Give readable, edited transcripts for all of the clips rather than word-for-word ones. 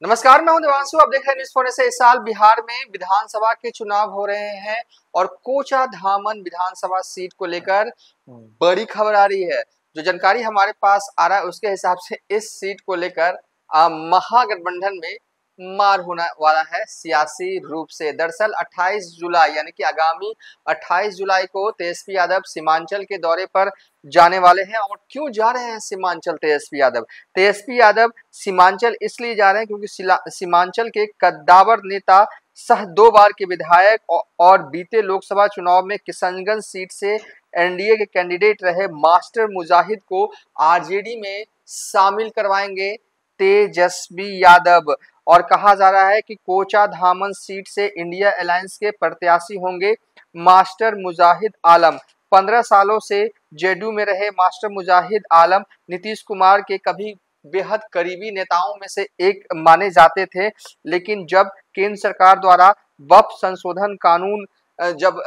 नमस्कार, मैं हूं देवांशु। आप देख रहे हैं न्यूज़ फोन से। इस साल बिहार में विधानसभा के चुनाव हो रहे हैं और कोचाधामन विधानसभा सीट को लेकर बड़ी खबर आ रही है। जो जानकारी हमारे पास आ रहा है उसके हिसाब से इस सीट को लेकर महागठबंधन में मार होने वाला है सियासी रूप से। दरअसल 28 जुलाई यानी कि आगामी 28 जुलाई को तेजस्वी यादव सीमांचल के दौरे पर जाने वाले हैं। और क्यों जा रहे हैं सीमांचल तेजस्वी यादव? तेजस्वी यादव सीमांचल इसलिए जा रहे हैं क्योंकि सीमांचल के कद्दावर नेता सह 2 बार के विधायक और बीते लोकसभा चुनाव में किशनगंज सीट से एनडीए के कैंडिडेट रहे मास्टर मुजाहिद को आरजेडी में शामिल करवाएंगे तेजस्वी यादव। और कहा जा रहा है कि कोचाधामन सीट से इंडिया अलायंस के प्रत्याशी होंगे मास्टर मुजाहिद आलम। 15 सालों से जेडीयू में रहे मास्टर मुजाहिद आलम नीतीश कुमार के कभी बेहद करीबी नेताओं में से एक माने जाते थे, लेकिन जब केंद्र सरकार द्वारा वक्फ संशोधन कानून जब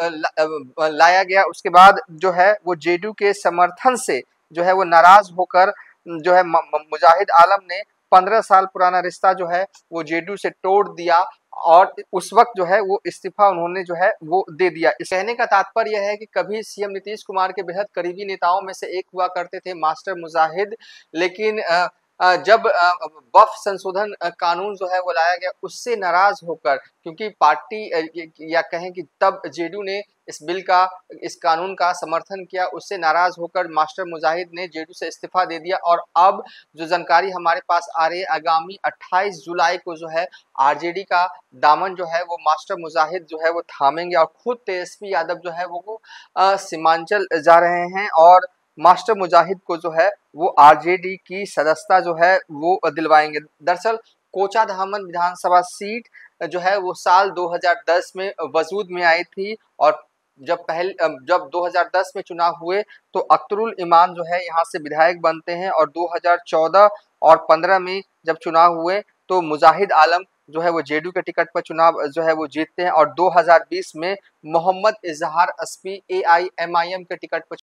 लाया गया उसके बाद जो है वो जेडीयू के समर्थन से जो है वो नाराज होकर जो है मुजाहिद आलम ने 15 साल पुराना रिश्ता जो है वो जेडीयू से तोड़ दिया और उस वक्त जो है वो इस्तीफा उन्होंने जो है वो दे दिया। इस कहने का तात्पर्य यह है कि कभी सीएम नीतीश कुमार के बेहद करीबी नेताओं में से एक हुआ करते थे मास्टर मुजाहिद, लेकिन जब वक्फ संशोधन कानून जो है वो लाया गया उससे नाराज होकर, क्योंकि पार्टी या कहें कि तब जेडीयू ने इस कानून का समर्थन किया, उससे नाराज होकर मास्टर मुजाहिद ने जेडीयू से इस्तीफा दे दिया। और अब जो जानकारी हमारे पास आ रही है आगामी 28 जुलाई को जो है आरजेडी का दामन जो है वो मास्टर मुजाहिद जो है वो थामेंगे और खुद तेजस्वी यादव जो है वो सीमांचल जा रहे हैं और मास्टर मुजाहिद को जो है वो आरजेडी की सदस्यता जो है वो दिलवाएंगे। दरअसल कोचाधामन विधानसभा सीट जो है वो साल 2010 में वजूद में आई थी और जब 2010 में चुनाव हुए तो अख्तरुल इमान जो है यहाँ से विधायक बनते हैं और 2014 और 15 में जब चुनाव हुए तो मुजाहिद आलम जो है वो जेडीयू के टिकट पर चुनाव जो है वो जीतते हैं और 2020 में मोहम्मद इजहार अस्फी एआईएमआईएम के टिकट पर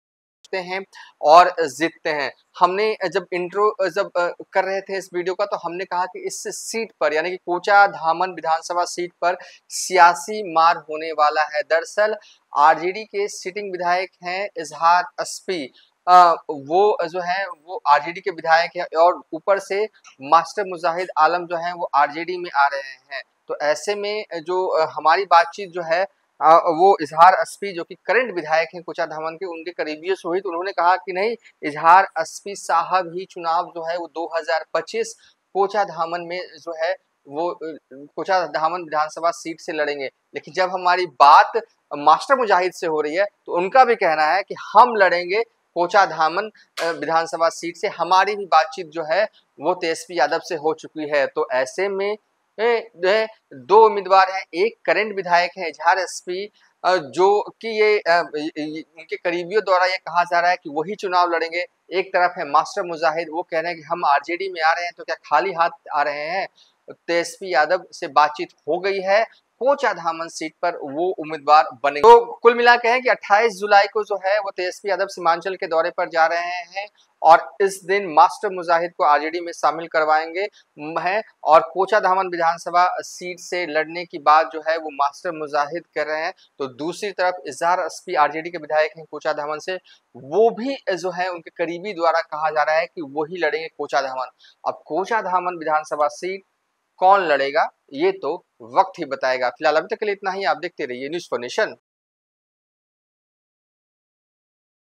हैं और जीतते हैं। हमने जब कर रहे थे इस वीडियो का तो हमने कहा कि इस सीट पर यानी कि कोचाधामन विधानसभा सीट पर सियासी मार होने वाला है। दरअसल आरजेडी के सिटिंग विधायक हैं इजहार अस्फी, वो जो है वो आरजेडी के विधायक है और ऊपर से मास्टर मुजाहिद आलम जो है वो आरजेडी में आ रहे हैं। तो ऐसे में जो हमारी बातचीत जो है वो इजहार अस्फी जो कि करंट विधायक हैं कोचाधामन के, उनके करीबियों से हुई तो उन्होंने कहा कि नहीं, इजहार अस्फी साहब ही चुनाव जो है वो 2025 कोचाधामन में जो है वो कोचाधामन विधानसभा सीट से लड़ेंगे। लेकिन जब हमारी बात मास्टर मुजाहिद से हो रही है तो उनका भी कहना है कि हम लड़ेंगे कोचाधामन विधानसभा सीट से, हमारी भी बातचीत जो है वो तेजस्वी यादव से हो चुकी है। तो ऐसे में दो उम्मीदवार हैं, एक करंट विधायक है इजहार अस्फी जो कि ये उनके करीबियों द्वारा ये कहा जा रहा है कि वही चुनाव लड़ेंगे। एक तरफ है मास्टर मुजाहिद, वो कह रहे हैं कि हम आरजेडी में आ रहे हैं तो क्या खाली हाथ आ रहे हैं। तेजस्वी यादव से बातचीत हो गई है, कोचाधामन सीट पर वो उम्मीदवार बने। तो कुल मिला के है कि 28 जुलाई को जो है वो तेजस्वी यादव सीमांचल के दौरे पर जा रहे हैं और इस दिन मास्टर मुजाहिद को आरजेडी में शामिल करवाएंगे हैं और कोचाधामन विधानसभा सीट से लड़ने की बात जो है वो मास्टर मुजाहिद कर रहे हैं। तो दूसरी तरफ इजहार अस्फी आरजेडी के विधायक हैं कोचाधामन से, वो भी जो है उनके करीबी द्वारा कहा जा रहा है कि वही लड़ेंगे कोचाधामन। अब कोचाधामन विधानसभा सीट कौन लड़ेगा ये तो वक्त ही बताएगा। फिलहाल अभी तक के लिए इतना ही। आप देखते रहिए न्यूज़ फॉर नेशन।